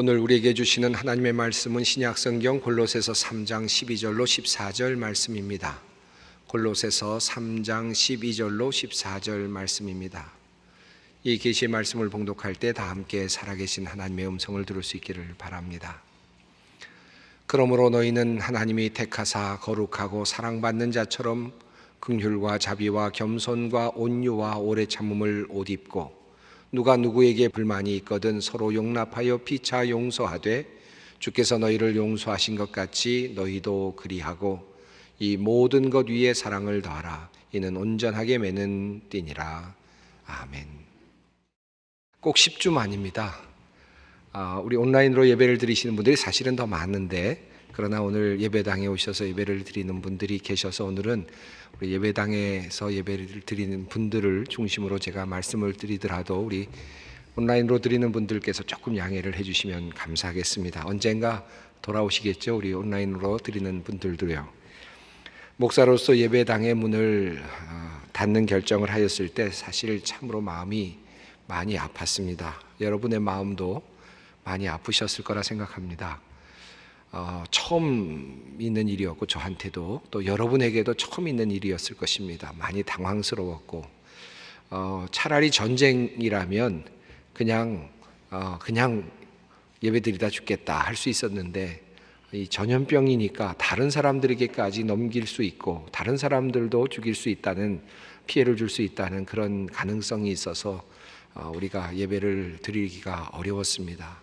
오늘 우리에게 주시는 하나님의 말씀은 신약성경 골로새서 3장 12절로 14절 말씀입니다. 골로새서 3장 12절로 14절 말씀입니다. 이 계시의 말씀을 봉독할 때 다 함께 살아계신 하나님의 음성을 들을 수 있기를 바랍니다. 그러므로 너희는 하나님이 택하사 거룩하고 사랑받는 자처럼 긍휼과 자비와 겸손과 온유와 오래 참음을 옷 입고 누가 누구에게 불만이 있거든 서로 용납하여 피차 용서하되 주께서 너희를 용서하신 것 같이 너희도 그리하고 이 모든 것 위에 사랑을 더하라. 이는 온전하게 매는 띠니라. 아멘. 꼭 10주만입니다. 우리 온라인으로 예배를 드리시는 분들이 사실은 더 많은데, 그러나 오늘 예배당에 오셔서 예배를 드리는 분들이 계셔서 오늘은 우리 예배당에서 예배를 드리는 분들을 중심으로 제가 말씀을 드리더라도 우리 온라인으로 드리는 분들께서 조금 양해를 해주시면 감사하겠습니다. 언젠가 돌아오시겠죠, 우리 온라인으로 드리는 분들도요. 목사로서 예배당의 문을 닫는 결정을 하였을 때 사실 참으로 마음이 많이 아팠습니다. 여러분의 마음도 많이 아프셨을 거라 생각합니다. 처음 있는 일이었고 저한테도 또 여러분에게도 처음 있는 일이었을 것입니다. 많이 당황스러웠고 차라리 전쟁이라면 그냥 예배드리다 죽겠다 할 수 있었는데, 이 전염병이니까 다른 사람들에게까지 넘길 수 있고 다른 사람들도 죽일 수 있다는, 피해를 줄 수 있다는 그런 가능성이 있어서 우리가 예배를 드리기가 어려웠습니다.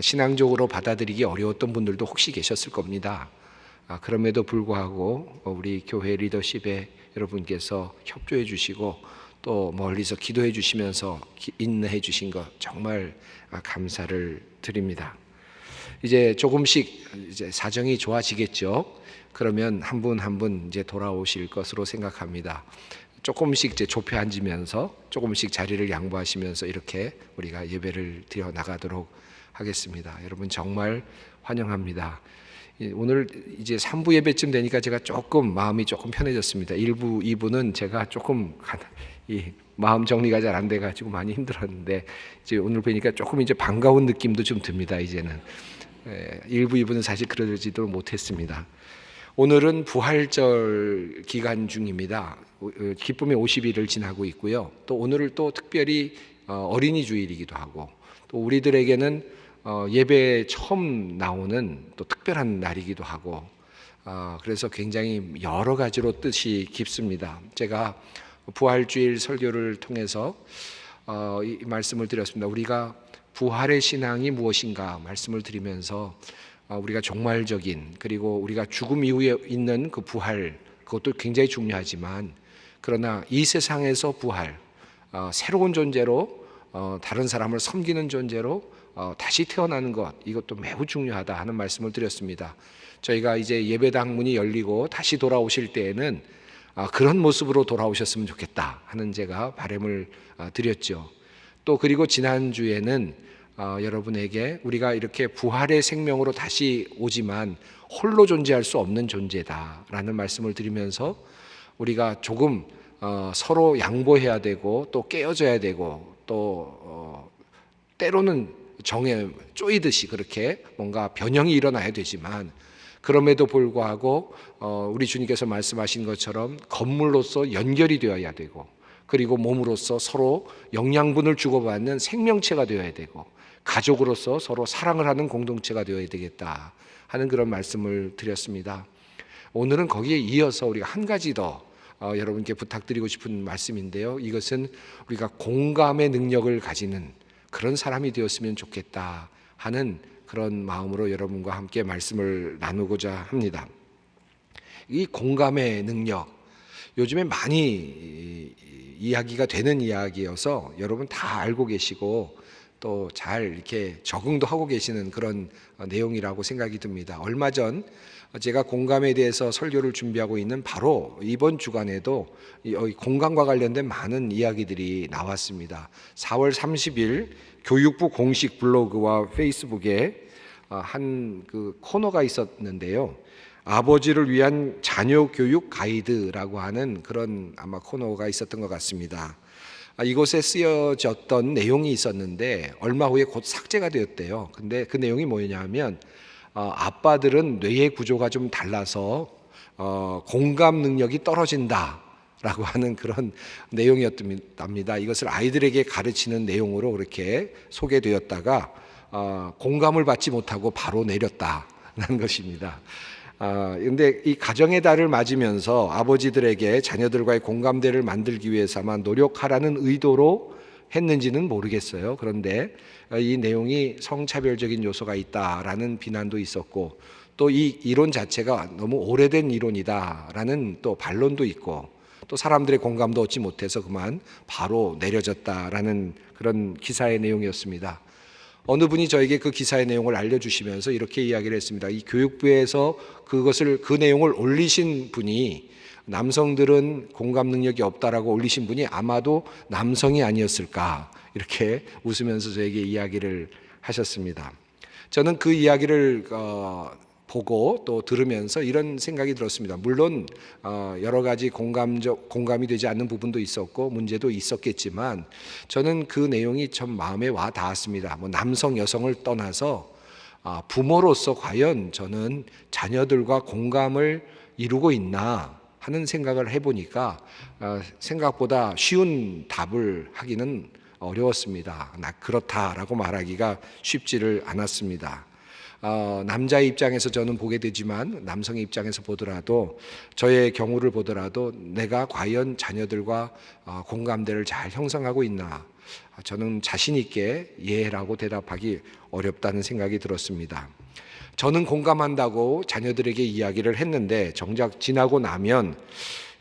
신앙적으로 받아들이기 어려웠던 분들도 혹시 계셨을 겁니다. 그럼에도 불구하고 우리 교회 리더십에 여러분께서 협조해 주시고 또 멀리서 기도해 주시면서 인내해 주신 것 정말 감사를 드립니다. 이제 조금씩 이제 사정이 좋아지겠죠. 그러면 한 분 한 분 이제 돌아오실 것으로 생각합니다. 조금씩 이제 좁혀 앉으면서 조금씩 자리를 양보하시면서 이렇게 우리가 예배를 드려 나가도록 하겠습니다. 여러분 정말 환영합니다. 오늘 이제 3부 예배쯤 되니까 제가 조금 마음이 조금 편해졌습니다. 1부, 2부는 제가 조금 마음 정리가 잘 안 돼가지고 많이 힘들었는데 이제 오늘 뵈니까 조금 이제 반가운 느낌도 좀 듭니다. 이제는 1부, 2부는 사실 그러지도 못했습니다. 오늘은 부활절 기간 중입니다. 기쁨의 50일을 지나고 있고요. 또 오늘을 또 특별히 어린이 주일이기도 하고 또 우리들에게는 예배에 처음 나오는 또 특별한 날이기도 하고 그래서 굉장히 여러 가지로 뜻이 깊습니다. 제가 부활주일 설교를 통해서 이 말씀을 드렸습니다. 우리가 부활의 신앙이 무엇인가 말씀을 드리면서 우리가 종말적인, 그리고 우리가 죽음 이후에 있는 그 부활, 그것도 굉장히 중요하지만 그러나 이 세상에서 부활, 새로운 존재로 다른 사람을 섬기는 존재로 다시 태어나는 것, 이것도 매우 중요하다 하는 말씀을 드렸습니다. 저희가 이제 예배당 문이 열리고 다시 돌아오실 때에는 그런 모습으로 돌아오셨으면 좋겠다 하는 제가 바람을 드렸죠. 또 그리고 지난주에는 여러분에게 우리가 이렇게 부활의 생명으로 다시 오지만 홀로 존재할 수 없는 존재다라는 말씀을 드리면서 우리가 조금 서로 양보해야 되고 또 깨어져야 되고 또 때로는 정에 쪼이듯이 그렇게 뭔가 변형이 일어나야 되지만 그럼에도 불구하고 우리 주님께서 말씀하신 것처럼 건물로서 연결이 되어야 되고 그리고 몸으로서 서로 영양분을 주고받는 생명체가 되어야 되고 가족으로서 서로 사랑을 하는 공동체가 되어야 되겠다 하는 그런 말씀을 드렸습니다. 오늘은 거기에 이어서 우리가 한 가지 더 여러분께 부탁드리고 싶은 말씀인데요. 이것은 우리가 공감의 능력을 가지는 그런 사람이 되었으면 좋겠다 하는 그런 마음으로 여러분과 함께 말씀을 나누고자 합니다. 이 공감의 능력, 요즘에 많이 이야기가 되는 이야기여서 여러분 다 알고 계시고 또 잘 이렇게 적응도 하고 계시는 그런 내용이라고 생각이 듭니다. 얼마 전 제가 공감에 대해서 설교를 준비하고 있는 바로 이번 주간에도 공감과 관련된 많은 이야기들이 나왔습니다. 4월 30일 교육부 공식 블로그와 페이스북에 한 그 코너가 있었는데요. 아버지를 위한 자녀 교육 가이드라고 하는 그런 아마 코너가 있었던 것 같습니다. 이곳에 쓰여졌던 내용이 있었는데 얼마 후에 곧 삭제가 되었대요. 근데 그 내용이 뭐냐면 아빠들은 뇌의 구조가 좀 달라서 공감 능력이 떨어진다라고 하는 그런 내용이었답니다. 이것을 아이들에게 가르치는 내용으로 그렇게 소개되었다가 공감을 받지 못하고 바로 내렸다는 것입니다. 근데 이 가정의 달을 맞으면서 아버지들에게 자녀들과의 공감대를 만들기 위해서만 노력하라는 의도로 했는지는 모르겠어요. 그런데 이 내용이 성차별적인 요소가 있다라는 비난도 있었고, 또 이 이론 자체가 너무 오래된 이론이다라는 또 반론도 있고, 또 사람들의 공감도 얻지 못해서 그만 바로 내려졌다라는 그런 기사의 내용이었습니다. 어느 분이 저에게 그 기사의 내용을 알려주시면서 이렇게 이야기를 했습니다. 이 교육부에서 그 내용을 올리신 분이, 남성들은 공감 능력이 없다라고 올리신 분이 아마도 남성이 아니었을까, 이렇게 웃으면서 저에게 이야기를 하셨습니다. 저는 그 이야기를 보고 또 들으면서 이런 생각이 들었습니다. 물론 여러 가지 공감이 되지 않는 부분도 있었고 문제도 있었겠지만, 저는 그 내용이 참 마음에 와 닿았습니다. 남성 여성을 떠나서 부모로서 과연 저는 자녀들과 공감을 이루고 있나 하는 생각을 해보니까 생각보다 쉬운 답을 하기는 어려웠습니다. 그렇다라고 말하기가 쉽지를 않았습니다. 남자의 입장에서 저는 보게 되지만, 남성의 입장에서 보더라도, 저의 경우를 보더라도 내가 과연 자녀들과 공감대를 잘 형성하고 있나, 저는 자신 있게 예라고 대답하기 어렵다는 생각이 들었습니다. 저는 공감한다고 자녀들에게 이야기를 했는데 정작 지나고 나면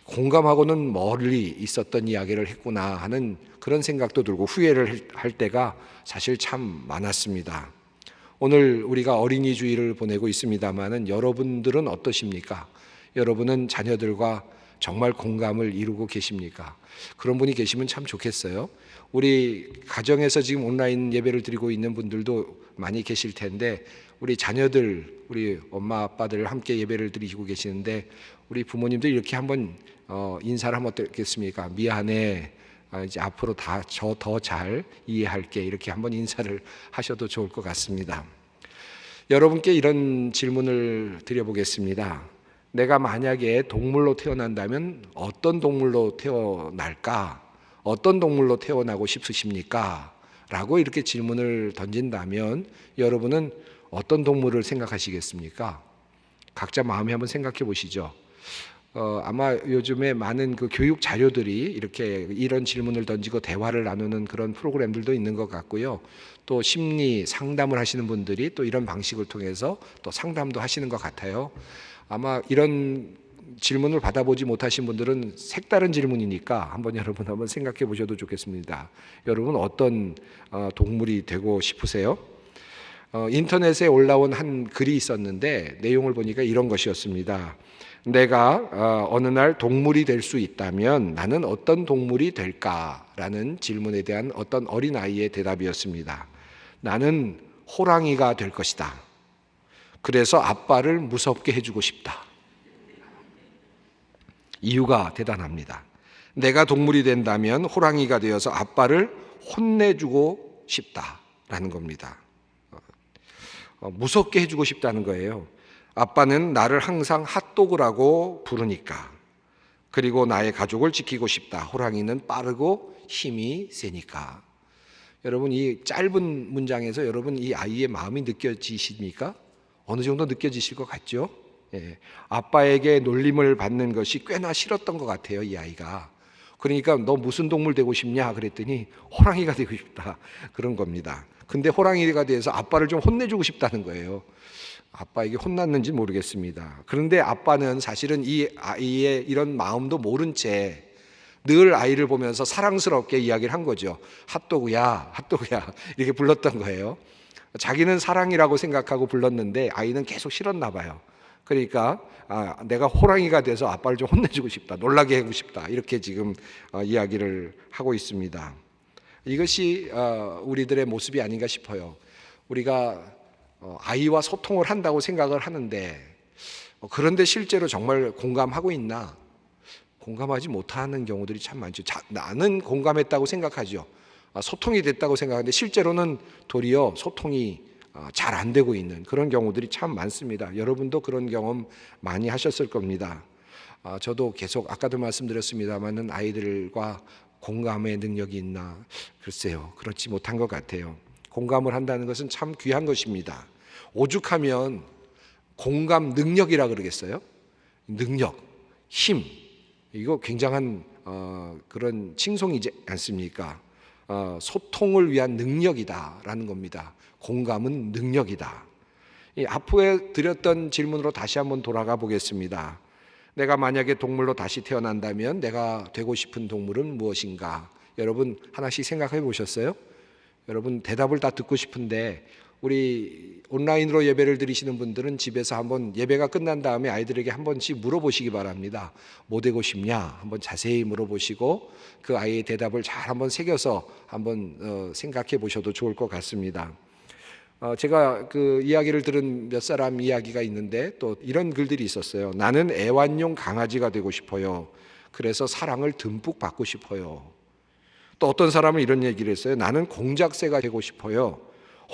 공감하고는 멀리 있었던 이야기를 했구나 하는 그런 생각도 들고 후회를 할 때가 사실 참 많았습니다. 오늘 우리가 어린이 주일을 보내고 있습니다마는 여러분들은 어떠십니까? 여러분은 자녀들과 정말 공감을 이루고 계십니까? 그런 분이 계시면 참 좋겠어요. 우리 가정에서 지금 온라인 예배를 드리고 있는 분들도 많이 계실 텐데, 우리 자녀들, 우리 엄마 아빠들 함께 예배를 드리고 계시는데, 우리 부모님들 이렇게 한번 인사를 하면 어떻겠습니까? 미안해, 이제 앞으로 더 잘 이해할게, 이렇게 한번 인사를 하셔도 좋을 것 같습니다. 여러분께 이런 질문을 드려보겠습니다. 내가 만약에 동물로 태어난다면 어떤 동물로 태어날까? 어떤 동물로 태어나고 싶으십니까? 라고 이렇게 질문을 던진다면 여러분은 어떤 동물을 생각하시겠습니까? 각자 마음에 한번 생각해 보시죠. 아마 요즘에 많은 그 교육 자료들이 이렇게 이런 질문을 던지고 대화를 나누는 그런 프로그램들도 있는 것 같고요. 또 심리 상담을 하시는 분들이 또 이런 방식을 통해서 또 상담도 하시는 것 같아요. 아마 이런 질문을 받아보지 못하신 분들은 색다른 질문이니까 여러분 한번 생각해 보셔도 좋겠습니다. 여러분 어떤 동물이 되고 싶으세요? 인터넷에 올라온 한 글이 있었는데 내용을 보니까 이런 것이었습니다. 내가 어느 날 동물이 될 수 있다면 나는 어떤 동물이 될까라는 질문에 대한 어떤 어린아이의 대답이었습니다. 나는 호랑이가 될 것이다. 그래서 아빠를 무섭게 해주고 싶다. 이유가 대단합니다. 내가 동물이 된다면 호랑이가 되어서 아빠를 혼내주고 싶다라는 겁니다. 무섭게 해주고 싶다는 거예요. 아빠는 나를 항상 핫도그라고 부르니까. 그리고 나의 가족을 지키고 싶다. 호랑이는 빠르고 힘이 세니까. 여러분, 이 짧은 문장에서 여러분 이 아이의 마음이 느껴지십니까? 어느 정도 느껴지실 것 같죠? 예. 아빠에게 놀림을 받는 것이 꽤나 싫었던 것 같아요, 이 아이가. 그러니까 너 무슨 동물 되고 싶냐 그랬더니 호랑이가 되고 싶다, 그런 겁니다. 근데 호랑이가 돼서 아빠를 좀 혼내주고 싶다는 거예요. 아빠에게 혼났는지 모르겠습니다. 그런데 아빠는 사실은 이 아이의 이런 마음도 모른 채 늘 아이를 보면서 사랑스럽게 이야기를 한 거죠. 핫도그야, 핫도그야, 이렇게 불렀던 거예요. 자기는 사랑이라고 생각하고 불렀는데 아이는 계속 싫었나 봐요. 그러니까 내가 호랑이가 돼서 아빠를 좀 혼내주고 싶다, 놀라게 하고 싶다, 이렇게 지금 이야기를 하고 있습니다. 이것이 우리들의 모습이 아닌가 싶어요. 우리가 아이와 소통을 한다고 생각을 하는데 그런데 실제로 정말 공감하고 있나? 공감하지 못하는 경우들이 참 많죠. 나는 공감했다고 생각하죠. 소통이 됐다고 생각하는데 실제로는 도리어 소통이 잘 안 되고 있는 그런 경우들이 참 많습니다. 여러분도 그런 경험 많이 하셨을 겁니다. 저도 계속 아까도 말씀드렸습니다마는 아이들과 공감의 능력이 있나 글쎄요, 그렇지 못한 것 같아요. 공감을 한다는 것은 참 귀한 것입니다. 오죽하면 공감 능력이라 그러겠어요? 능력, 힘, 이거 굉장한 그런 칭송이지 않습니까? 소통을 위한 능력이다라는 겁니다. 공감은 능력이다. 이 앞에 드렸던 질문으로 다시 한번 돌아가 보겠습니다. 내가 만약에 동물로 다시 태어난다면 내가 되고 싶은 동물은 무엇인가? 여러분 하나씩 생각해 보셨어요? 여러분 대답을 다 듣고 싶은데 우리 온라인으로 예배를 드리시는 분들은 집에서 한번 예배가 끝난 다음에 아이들에게 한 번씩 물어보시기 바랍니다. 뭐 되고 싶냐? 한번 자세히 물어보시고 그 아이의 대답을 잘 한번 새겨서 한번 생각해 보셔도 좋을 것 같습니다. 제가 그 이야기를 들은 몇 사람 이야기가 있는데 또 이런 글들이 있었어요. 나는 애완용 강아지가 되고 싶어요. 그래서 사랑을 듬뿍 받고 싶어요. 또 어떤 사람은 이런 얘기를 했어요. 나는 공작새가 되고 싶어요.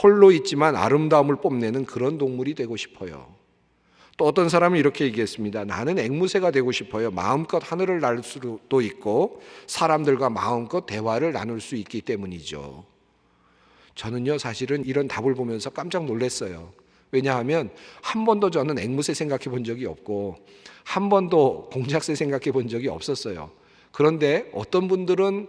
홀로 있지만 아름다움을 뽐내는 그런 동물이 되고 싶어요. 또 어떤 사람은 이렇게 얘기했습니다. 나는 앵무새가 되고 싶어요. 마음껏 하늘을 날 수도 있고 사람들과 마음껏 대화를 나눌 수 있기 때문이죠. 저는요 사실은 이런 답을 보면서 깜짝 놀랐어요. 왜냐하면 한 번도 저는 앵무새 생각해 본 적이 없고 한 번도 공작새 생각해 본 적이 없었어요. 그런데 어떤 분들은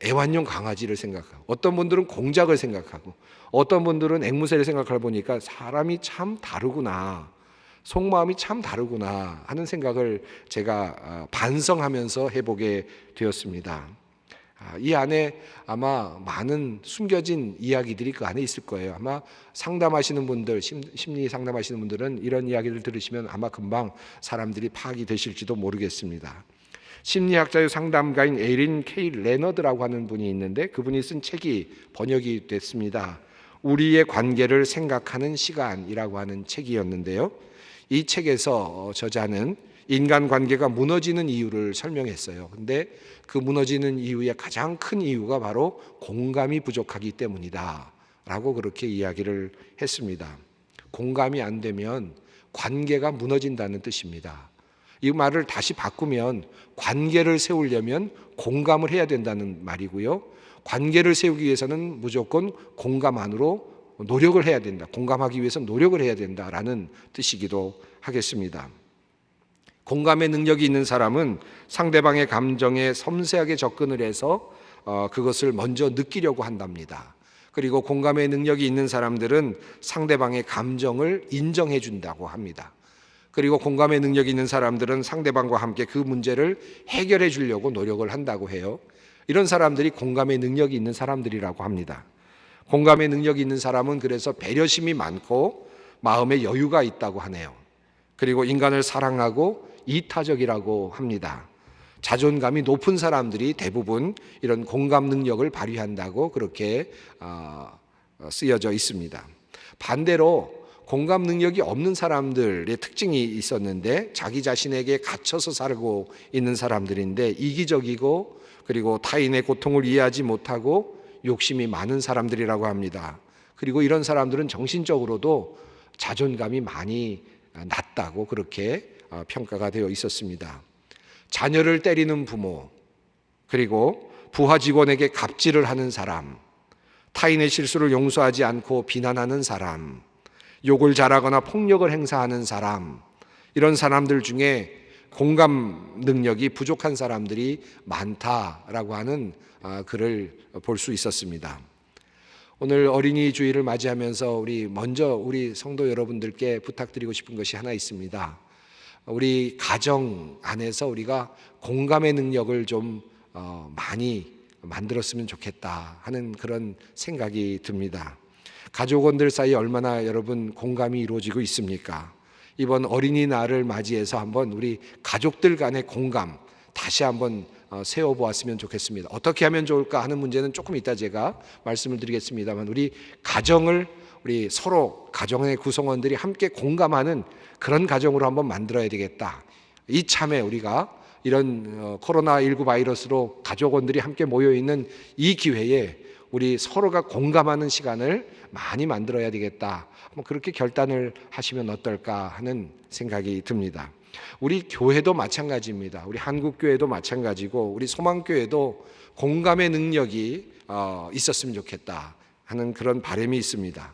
애완용 강아지를 생각하고 어떤 분들은 공작을 생각하고 어떤 분들은 앵무새를 생각하다 보니까 사람이 참 다르구나, 속마음이 참 다르구나 하는 생각을 제가 반성하면서 해보게 되었습니다. 이 안에 아마 많은 숨겨진 이야기들이 그 안에 있을 거예요. 아마 상담하시는 분들, 심리 상담하시는 분들은 이런 이야기를 들으시면 아마 금방 사람들이 파악이 되실지도 모르겠습니다. 심리학자의 상담가인 에린 K 레너드라고 하는 분이 있는데 그분이 쓴 책이 번역이 됐습니다. 우리의 관계를 생각하는 시간이라고 하는 책이었는데요. 이 책에서 저자는 인간관계가 무너지는 이유를 설명했어요. 근데 그 무너지는 이유의 가장 큰 이유가 바로 공감이 부족하기 때문이다 라고 그렇게 이야기를 했습니다. 공감이 안 되면 관계가 무너진다는 뜻입니다. 이 말을 다시 바꾸면 관계를 세우려면 공감을 해야 된다는 말이고요. 관계를 세우기 위해서는 무조건 공감 안으로 노력을 해야 된다. 공감하기 위해서 노력을 해야 된다라는 뜻이기도 하겠습니다. 공감의 능력이 있는 사람은 상대방의 감정에 섬세하게 접근을 해서 그것을 먼저 느끼려고 한답니다. 그리고 공감의 능력이 있는 사람들은 상대방의 감정을 인정해 준다고 합니다. 그리고 공감의 능력이 있는 사람들은 상대방과 함께 그 문제를 해결해 주려고 노력을 한다고 해요. 이런 사람들이 공감의 능력이 있는 사람들이라고 합니다. 공감의 능력이 있는 사람은 그래서 배려심이 많고 마음에 여유가 있다고 하네요. 그리고 인간을 사랑하고 이타적이라고 합니다. 자존감이 높은 사람들이 대부분 이런 공감 능력을 발휘한다고 그렇게 쓰여져 있습니다. 반대로 공감 능력이 없는 사람들의 특징이 있었는데 자기 자신에게 갇혀서 살고 있는 사람들인데 이기적이고 그리고 타인의 고통을 이해하지 못하고 욕심이 많은 사람들이라고 합니다. 그리고 이런 사람들은 정신적으로도 자존감이 많이 낮다고 그렇게 평가가 되어 있었습니다. 자녀를 때리는 부모, 그리고 부하 직원에게 갑질을 하는 사람, 타인의 실수를 용서하지 않고 비난하는 사람, 욕을 잘하거나 폭력을 행사하는 사람, 이런 사람들 중에 공감 능력이 부족한 사람들이 많다라고 하는 글을 볼 수 있었습니다. 오늘 어린이 주일을 맞이하면서 우리 성도 여러분들께 부탁드리고 싶은 것이 하나 있습니다. 우리 가정 안에서 우리가 공감의 능력을 좀 많이 만들었으면 좋겠다 하는 그런 생각이 듭니다. 가족원들 사이에 얼마나 여러분 공감이 이루어지고 있습니까? 이번 어린이날을 맞이해서 한번 우리 가족들 간의 공감 다시 한번 세워보았으면 좋겠습니다. 어떻게 하면 좋을까 하는 문제는 조금 이따 제가 말씀을 드리겠습니다만 우리 서로 가정의 구성원들이 함께 공감하는 그런 가정으로 한번 만들어야 되겠다. 이참에 우리가 이런 코로나19 바이러스로 가족원들이 함께 모여 있는 이 기회에 우리 서로가 공감하는 시간을 많이 만들어야 되겠다. 그렇게 결단을 하시면 어떨까 하는 생각이 듭니다. 우리 교회도 마찬가지입니다. 우리 한국교회도 마찬가지고 우리 소망교회도 공감의 능력이 있었으면 좋겠다 하는 그런 바람이 있습니다.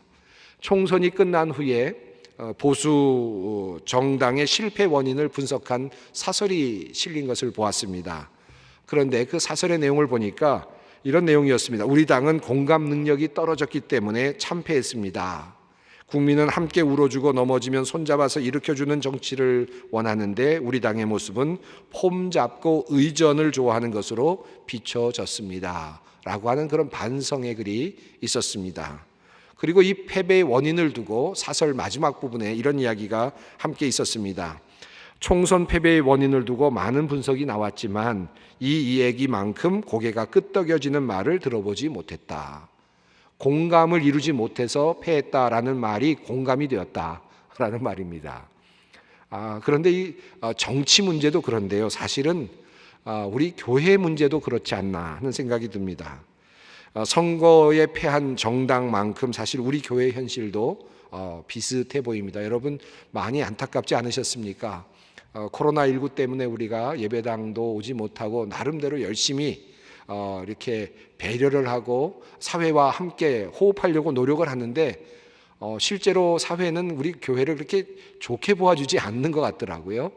총선이 끝난 후에 보수 정당의 실패 원인을 분석한 사설이 실린 것을 보았습니다. 그런데 그 사설의 내용을 보니까 이런 내용이었습니다. 우리 당은 공감 능력이 떨어졌기 때문에 참패했습니다. 국민은 함께 울어주고 넘어지면 손잡아서 일으켜주는 정치를 원하는데 우리 당의 모습은 폼 잡고 의전을 좋아하는 것으로 비춰졌습니다. 라고 하는 그런 반성의 글이 있었습니다. 그리고 이 패배의 원인을 두고 사설 마지막 부분에 이런 이야기가 함께 있었습니다. 총선 패배의 원인을 두고 많은 분석이 나왔지만 이 얘기만큼 고개가 끄덕여지는 말을 들어보지 못했다. 공감을 이루지 못해서 패했다라는 말이 공감이 되었다라는 말입니다. 그런데 이 정치 문제도 그런데요. 사실은 우리 교회 문제도 그렇지 않나 하는 생각이 듭니다. 선거에 패한 정당만큼 사실 우리 교회 현실도 비슷해 보입니다. 여러분 많이 안타깝지 않으셨습니까? 코로나19 때문에 우리가 예배당도 오지 못하고 나름대로 열심히 이렇게 배려를 하고 사회와 함께 호흡하려고 노력을 하는데 실제로 사회는 우리 교회를 그렇게 좋게 보아주지 않는 것 같더라고요.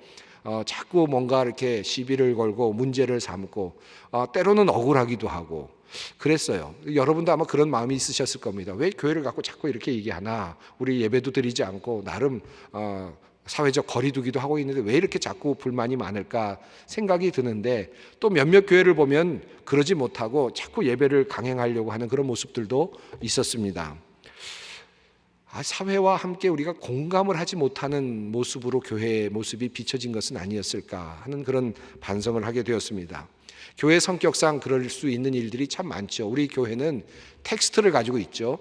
자꾸 뭔가 이렇게 시비를 걸고 문제를 삼고 때로는 억울하기도 하고 그랬어요. 여러분도 아마 그런 마음이 있으셨을 겁니다. 왜 교회를 갖고 자꾸 이렇게 얘기하나? 우리 예배도 드리지 않고 나름 사회적 거리두기도 하고 있는데 왜 이렇게 자꾸 불만이 많을까 생각이 드는데 또 몇몇 교회를 보면 그러지 못하고 자꾸 예배를 강행하려고 하는 그런 모습들도 있었습니다. 사회와 함께 우리가 공감을 하지 못하는 모습으로 교회의 모습이 비춰진 것은 아니었을까 하는 그런 반성을 하게 되었습니다. 교회 성격상 그럴 수 있는 일들이 참 많죠. 우리 교회는 텍스트를 가지고 있죠.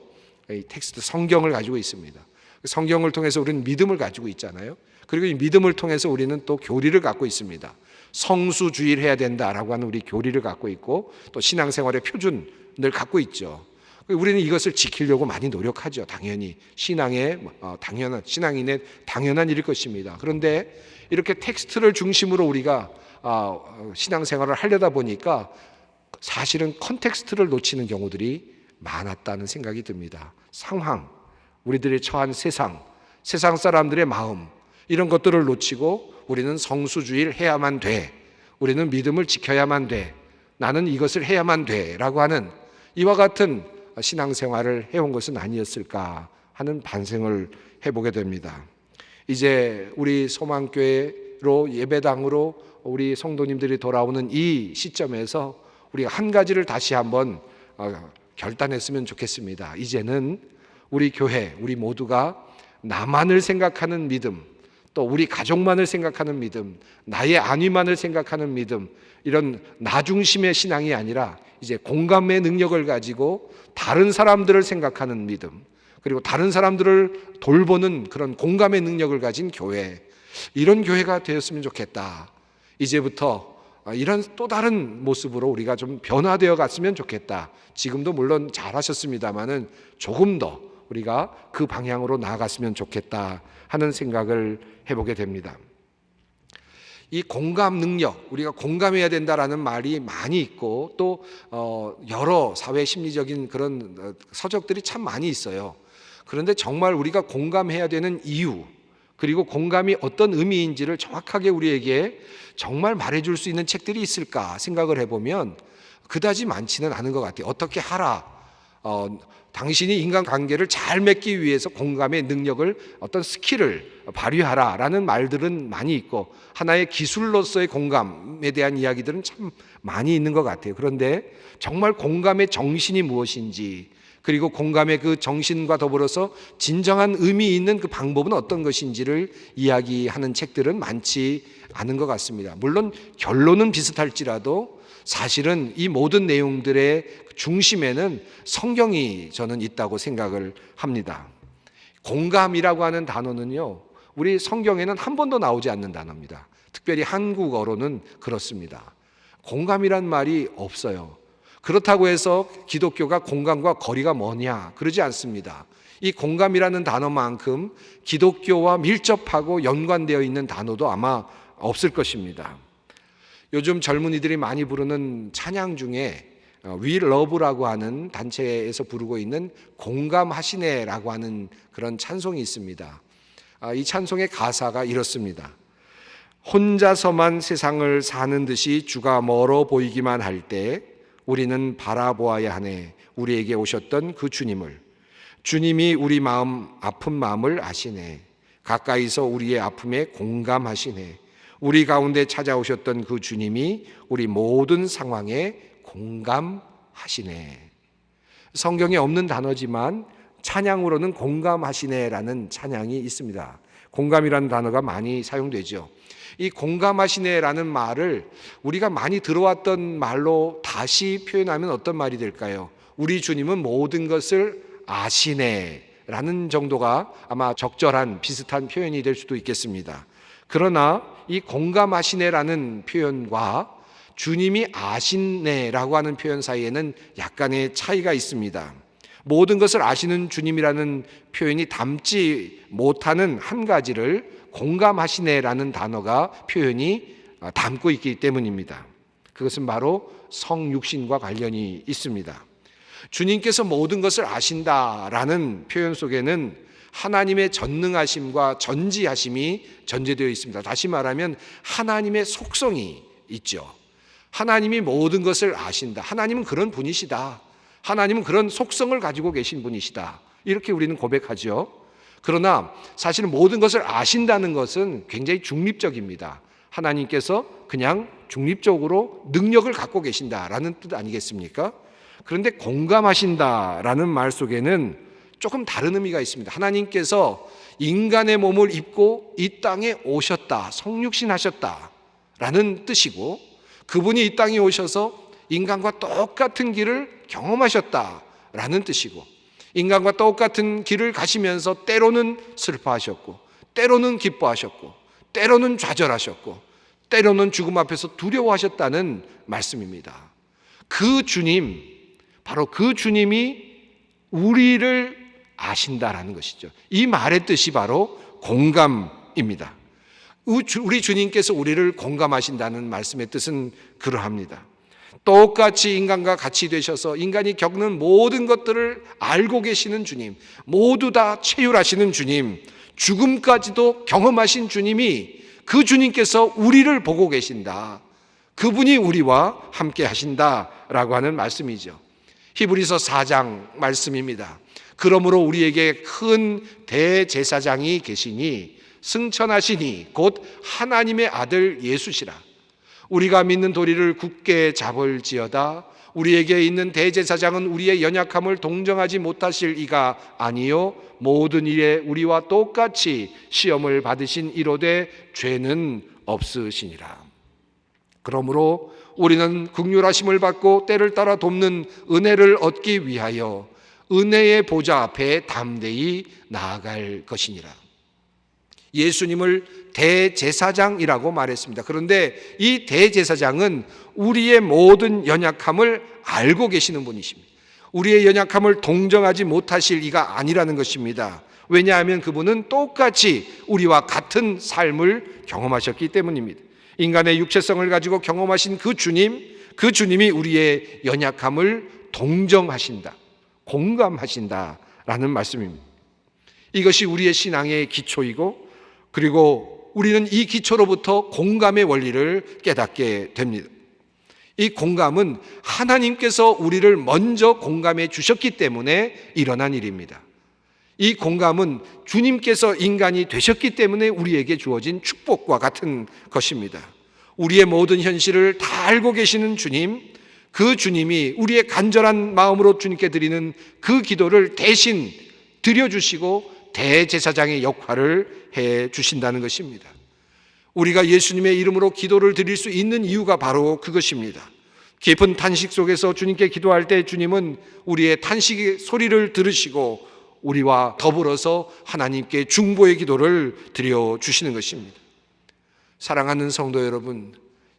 텍스트, 성경을 가지고 있습니다. 성경을 통해서 우리는 믿음을 가지고 있잖아요. 그리고 이 믿음을 통해서 우리는 또 교리를 갖고 있습니다. 성수주의를 해야 된다라고 하는 우리 교리를 갖고 있고 또 신앙생활의 표준을 갖고 있죠. 우리는 이것을 지키려고 많이 노력하죠. 당연히 신앙인의 당연한 일일 것입니다. 그런데 이렇게 텍스트를 중심으로 우리가 신앙생활을 하려다 보니까 사실은 컨텍스트를 놓치는 경우들이 많았다는 생각이 듭니다. 상황, 우리들이 처한 세상 사람들의 마음 이런 것들을 놓치고 우리는 성수주의를 해야만 돼. 우리는 믿음을 지켜야만 돼. 나는 이것을 해야만 돼. 라고 하는 이와 같은 신앙생활을 해온 것은 아니었을까 하는 반성을 해보게 됩니다. 이제 우리 소망교회로 예배당으로 우리 성도님들이 돌아오는 이 시점에서 우리가 한 가지를 다시 한번 결단했으면 좋겠습니다. 이제는 우리 교회, 우리 모두가 나만을 생각하는 믿음, 또 우리 가족만을 생각하는 믿음, 나의 안위만을 생각하는 믿음, 이런 나 중심의 신앙이 아니라 이제 공감의 능력을 가지고 다른 사람들을 생각하는 믿음, 그리고 다른 사람들을 돌보는 그런 공감의 능력을 가진 교회, 이런 교회가 되었으면 좋겠다. 이제부터 이런 또 다른 모습으로 우리가 좀 변화되어 갔으면 좋겠다. 지금도 물론 잘하셨습니다마는 조금 더 우리가 그 방향으로 나아갔으면 좋겠다 하는 생각을 해보게 됩니다. 이 공감 능력, 우리가 공감해야 된다라는 말이 많이 있고 또 여러 사회 심리적인 그런 서적들이 참 많이 있어요. 그런데 정말 우리가 공감해야 되는 이유, 그리고 공감이 어떤 의미인지를 정확하게 우리에게 정말 말해줄 수 있는 책들이 있을까 생각을 해보면 그다지 많지는 않은 것 같아요. 어떻게 하라, 당신이 인간관계를 잘 맺기 위해서 공감의 능력을 어떤 스킬을 발휘하라 라는 말들은 많이 있고 하나의 기술로서의 공감에 대한 이야기들은 참 많이 있는 것 같아요. 그런데 정말 공감의 정신이 무엇인지, 그리고 공감의 그 정신과 더불어서 진정한 의미 있는 그 방법은 어떤 것인지를 이야기하는 책들은 많지 않은 것 같습니다. 물론 결론은 비슷할지라도 사실은 이 모든 내용들의 중심에는 성경이 저는 있다고 생각을 합니다. 공감이라고 하는 단어는요, 우리 성경에는 한 번도 나오지 않는 단어입니다. 특별히 한국어로는 그렇습니다. 공감이란 말이 없어요. 그렇다고 해서 기독교가 공감과 거리가 뭐냐? 그러지 않습니다. 이 공감이라는 단어만큼 기독교와 밀접하고 연관되어 있는 단어도 아마 없을 것입니다. 요즘 젊은이들이 많이 부르는 찬양 중에 We Love라고 하는 단체에서 부르고 있는 공감하시네라고 하는 그런 찬송이 있습니다. 이 찬송의 가사가 이렇습니다. 혼자서만 세상을 사는 듯이 주가 멀어 보이기만 할 때 우리는 바라보아야 하네. 우리에게 오셨던 그 주님을. 주님이 우리 마음 아픈 마음을 아시네. 가까이서 우리의 아픔에 공감하시네. 우리 가운데 찾아오셨던 그 주님이 우리 모든 상황에 공감하시네. 성경에 없는 단어지만 찬양으로는 공감하시네라는 찬양이 있습니다. 공감이라는 단어가 많이 사용되죠. 이 공감하시네라는 말을 우리가 많이 들어왔던 말로 다시 표현하면 어떤 말이 될까요? 우리 주님은 모든 것을 아시네라는 정도가 아마 적절한 비슷한 표현이 될 수도 있겠습니다. 그러나 이 공감하시네라는 표현과 주님이 아시네라고 하는 표현 사이에는 약간의 차이가 있습니다. 모든 것을 아시는 주님이라는 표현이 담지 못하는 한 가지를 공감하시네라는 단어가 표현이 담고 있기 때문입니다. 그것은 바로 성육신과 관련이 있습니다. 주님께서 모든 것을 아신다라는 표현 속에는 하나님의 전능하심과 전지하심이 전제되어 있습니다. 다시 말하면 하나님의 속성이 있죠. 하나님이 모든 것을 아신다. 하나님은 그런 분이시다. 하나님은 그런 속성을 가지고 계신 분이시다. 이렇게 우리는 고백하죠. 그러나 사실은 모든 것을 아신다는 것은 굉장히 중립적입니다. 하나님께서 그냥 중립적으로 능력을 갖고 계신다라는 뜻 아니겠습니까? 그런데 공감하신다라는 말 속에는 조금 다른 의미가 있습니다. 하나님께서 인간의 몸을 입고 이 땅에 오셨다, 성육신하셨다라는 뜻이고, 그분이 이 땅에 오셔서 인간과 똑같은 길을 경험하셨다라는 뜻이고, 인간과 똑같은 길을 가시면서 때로는 슬퍼하셨고, 때로는 기뻐하셨고, 때로는 좌절하셨고, 때로는 죽음 앞에서 두려워하셨다는 말씀입니다. 그 주님, 바로 그 주님이 우리를 아신다라는 것이죠. 이 말의 뜻이 바로 공감입니다. 우리 주님께서 우리를 공감하신다는 말씀의 뜻은 그러합니다. 똑같이 인간과 같이 되셔서 인간이 겪는 모든 것들을 알고 계시는 주님, 모두 다 체휼하시는 주님, 죽음까지도 경험하신 주님이, 그 주님께서 우리를 보고 계신다. 그분이 우리와 함께 하신다라고 하는 말씀이죠. 히브리서 4장 말씀입니다. 그러므로 우리에게 큰 대제사장이 계시니 승천하시니 곧 하나님의 아들 예수시라. 우리가 믿는 도리를 굳게 잡을지어다. 우리에게 있는 대제사장은 우리의 연약함을 동정하지 못하실 이가 아니요 모든 일에 우리와 똑같이 시험을 받으신 이로되 죄는 없으시니라. 그러므로 우리는 긍휼하심을 받고 때를 따라 돕는 은혜를 얻기 위하여 은혜의 보좌 앞에 담대히 나아갈 것이니라. 예수님을 대제사장이라고 말했습니다. 그런데 이 대제사장은 우리의 모든 연약함을 알고 계시는 분이십니다. 우리의 연약함을 동정하지 못하실 이가 아니라는 것입니다. 왜냐하면 그분은 똑같이 우리와 같은 삶을 경험하셨기 때문입니다. 인간의 육체성을 가지고 경험하신 그 주님이 우리의 연약함을 동정하신다, 공감하신다라는 말씀입니다. 이것이 우리의 신앙의 기초이고, 그리고 우리는 이 기초로부터 공감의 원리를 깨닫게 됩니다. 이 공감은 하나님께서 우리를 먼저 공감해 주셨기 때문에 일어난 일입니다. 이 공감은 주님께서 인간이 되셨기 때문에 우리에게 주어진 축복과 같은 것입니다. 우리의 모든 현실을 다 알고 계시는 주님, 그 주님이 우리의 간절한 마음으로 주님께 드리는 그 기도를 대신 드려주시고 대제사장의 역할을 해 주신다는 것입니다. 우리가 예수님의 이름으로 기도를 드릴 수 있는 이유가 바로 그것입니다. 깊은 탄식 속에서 주님께 기도할 때 주님은 우리의 탄식의 소리를 들으시고 우리와 더불어서 하나님께 중보의 기도를 드려주시는 것입니다. 사랑하는 성도 여러분,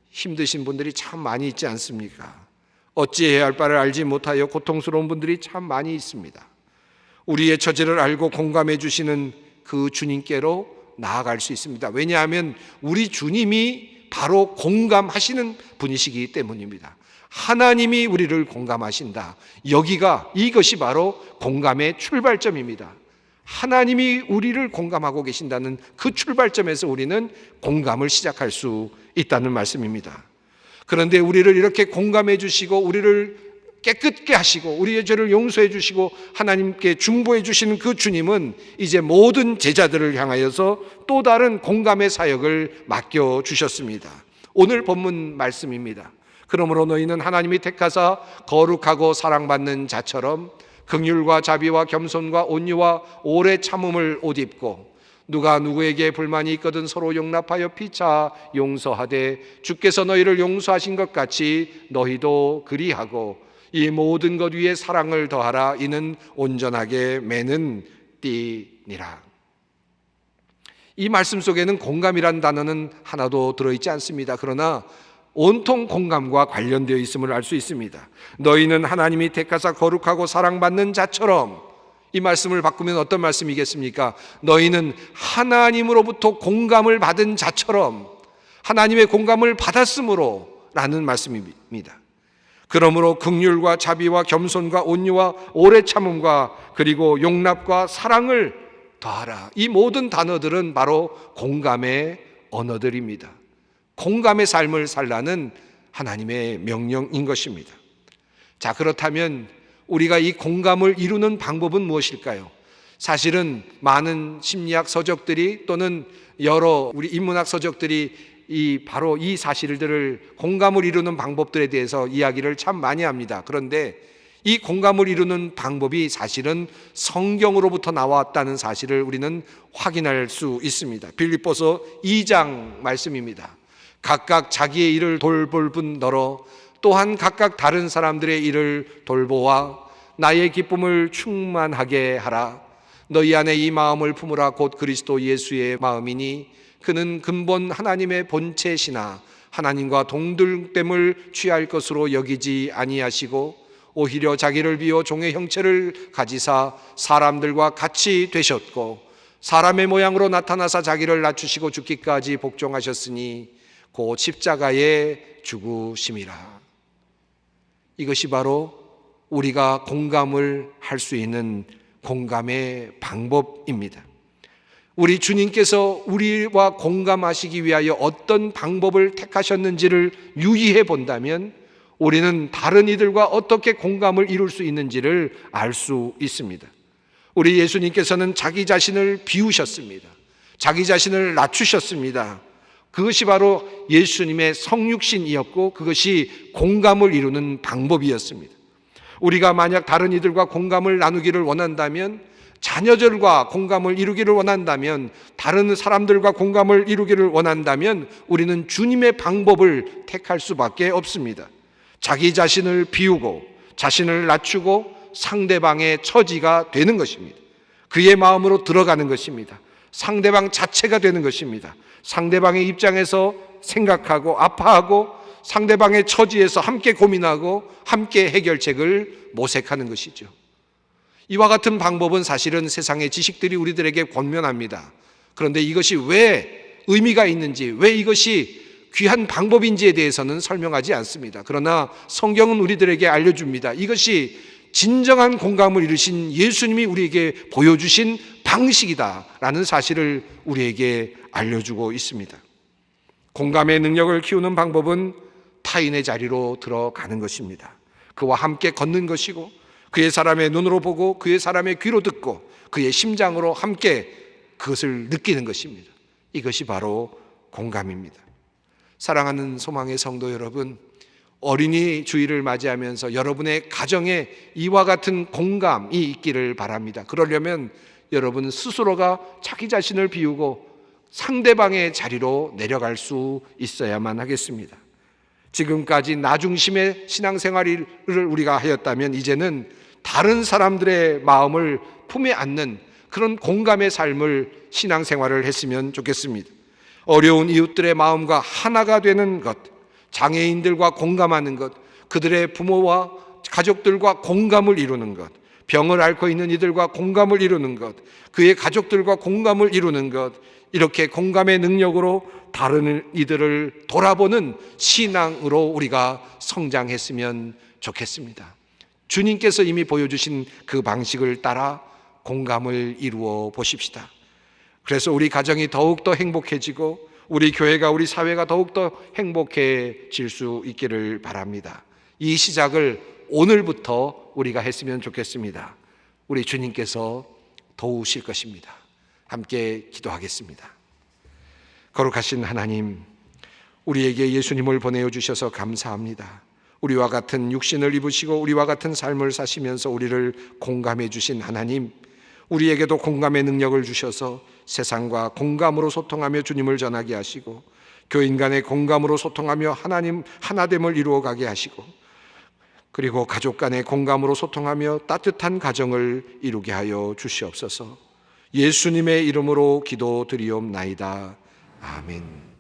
힘드신 분들이 참 많이 있지 않습니까? 어찌해야 할 바를 알지 못하여 고통스러운 분들이 참 많이 있습니다. 우리의 처지를 알고 공감해 주시는 그 주님께로 나아갈 수 있습니다. 왜냐하면 우리 주님이 바로 공감하시는 분이시기 때문입니다. 하나님이 우리를 공감하신다. 이것이 바로 공감의 출발점입니다. 하나님이 우리를 공감하고 계신다는 그 출발점에서 우리는 공감을 시작할 수 있다는 말씀입니다. 그런데 우리를 이렇게 공감해 주시고 우리를 깨끗게 하시고 우리의 죄를 용서해 주시고 하나님께 중보해 주시는 그 주님은 이제 모든 제자들을 향하여서 또 다른 공감의 사역을 맡겨 주셨습니다. 오늘 본문 말씀입니다. 그러므로 너희는 하나님이 택하사 거룩하고 사랑받는 자처럼 긍휼과 자비와 겸손과 온유와 오래 참음을 옷 입고 누가 누구에게 불만이 있거든 서로 용납하여 피차 용서하되 주께서 너희를 용서하신 것 같이 너희도 그리하고 이 모든 것 위에 사랑을 더하라. 이는 온전하게 매는 띠니라. 이 말씀 속에는 공감이란 단어는 하나도 들어있지 않습니다. 그러나 온통 공감과 관련되어 있음을 알 수 있습니다. 너희는 하나님이 택하사 거룩하고 사랑받는 자처럼, 이 말씀을 바꾸면 어떤 말씀이겠습니까? 너희는 하나님으로부터 공감을 받은 자처럼 하나님의 공감을 받았으므로 라는 말씀입니다. 그러므로 긍휼과 자비와 겸손과 온유와 오래 참음과 그리고 용납과 사랑을 더하라. 이 모든 단어들은 바로 공감의 언어들입니다. 공감의 삶을 살라는 하나님의 명령인 것입니다. 자, 그렇다면 우리가 이 공감을 이루는 방법은 무엇일까요? 사실은 많은 심리학 서적들이 또는 여러 우리 인문학 서적들이 바로 이 사실들을 공감을 이루는 방법들에 대해서 이야기를 참 많이 합니다. 그런데 이 공감을 이루는 방법이 사실은 성경으로부터 나왔다는 사실을 우리는 확인할 수 있습니다. 빌립보서 2장 말씀입니다. 각각 자기의 일을 돌볼 뿐더러 또한 각각 다른 사람들의 일을 돌보아 나의 기쁨을 충만하게 하라. 너희 안에 이 마음을 품으라. 곧 그리스도 예수의 마음이니 그는 근본 하나님의 본체시나 하나님과 동등됨을 취할 것으로 여기지 아니하시고 오히려 자기를 비워 종의 형체를 가지사 사람들과 같이 되셨고 사람의 모양으로 나타나사 자기를 낮추시고 죽기까지 복종하셨으니 곧 십자가에 죽으심이라. 이것이 바로 우리가 공감을 할 수 있는 공감의 방법입니다. 우리 주님께서 우리와 공감하시기 위하여 어떤 방법을 택하셨는지를 유의해 본다면 우리는 다른 이들과 어떻게 공감을 이룰 수 있는지를 알 수 있습니다. 우리 예수님께서는 자기 자신을 비우셨습니다. 자기 자신을 낮추셨습니다. 그것이 바로 예수님의 성육신이었고 그것이 공감을 이루는 방법이었습니다. 우리가 만약 다른 이들과 공감을 나누기를 원한다면, 자녀들과 공감을 이루기를 원한다면, 다른 사람들과 공감을 이루기를 원한다면 우리는 주님의 방법을 택할 수밖에 없습니다. 자기 자신을 비우고 자신을 낮추고 상대방의 처지가 되는 것입니다. 그의 마음으로 들어가는 것입니다. 상대방 자체가 되는 것입니다. 상대방의 입장에서 생각하고 아파하고 상대방의 처지에서 함께 고민하고 함께 해결책을 모색하는 것이죠. 이와 같은 방법은 사실은 세상의 지식들이 우리들에게 권면합니다. 그런데 이것이 왜 의미가 있는지, 왜 이것이 귀한 방법인지에 대해서는 설명하지 않습니다. 그러나 성경은 우리들에게 알려줍니다. 이것이 진정한 공감을 이루신 예수님이 우리에게 보여주신 방식이다라는 사실을 우리에게 알려주고 있습니다. 공감의 능력을 키우는 방법은 타인의 자리로 들어가는 것입니다. 그와 함께 걷는 것이고 그의 사람의 눈으로 보고 그의 사람의 귀로 듣고 그의 심장으로 함께 그것을 느끼는 것입니다. 이것이 바로 공감입니다. 사랑하는 소망의 성도 여러분, 어린이 주일을 맞이하면서 여러분의 가정에 이와 같은 공감이 있기를 바랍니다. 그러려면 여러분 스스로가 자기 자신을 비우고 상대방의 자리로 내려갈 수 있어야만 하겠습니다. 지금까지 나 중심의 신앙생활을 우리가 하였다면 이제는 다른 사람들의 마음을 품에 안는 그런 공감의 삶을 신앙생활을 했으면 좋겠습니다. 어려운 이웃들의 마음과 하나가 되는 것, 장애인들과 공감하는 것, 그들의 부모와 가족들과 공감을 이루는 것, 병을 앓고 있는 이들과 공감을 이루는 것, 그의 가족들과 공감을 이루는 것, 이렇게 공감의 능력으로 다른 이들을 돌아보는 신앙으로 우리가 성장했으면 좋겠습니다. 주님께서 이미 보여주신 그 방식을 따라 공감을 이루어 보십시다. 그래서 우리 가정이 더욱더 행복해지고 우리 교회가, 우리 사회가 더욱더 행복해질 수 있기를 바랍니다. 이 시작을 오늘부터 우리가 했으면 좋겠습니다. 우리 주님께서 도우실 것입니다. 함께 기도하겠습니다. 거룩하신 하나님, 우리에게 예수님을 보내어 주셔서 감사합니다. 우리와 같은 육신을 입으시고 우리와 같은 삶을 사시면서 우리를 공감해 주신 하나님, 우리에게도 공감의 능력을 주셔서 세상과 공감으로 소통하며 주님을 전하게 하시고, 교인 간의 공감으로 소통하며 하나님 하나됨을 이루어가게 하시고, 그리고 가족 간의 공감으로 소통하며 따뜻한 가정을 이루게 하여 주시옵소서. 예수님의 이름으로 기도드리옵나이다. 아멘.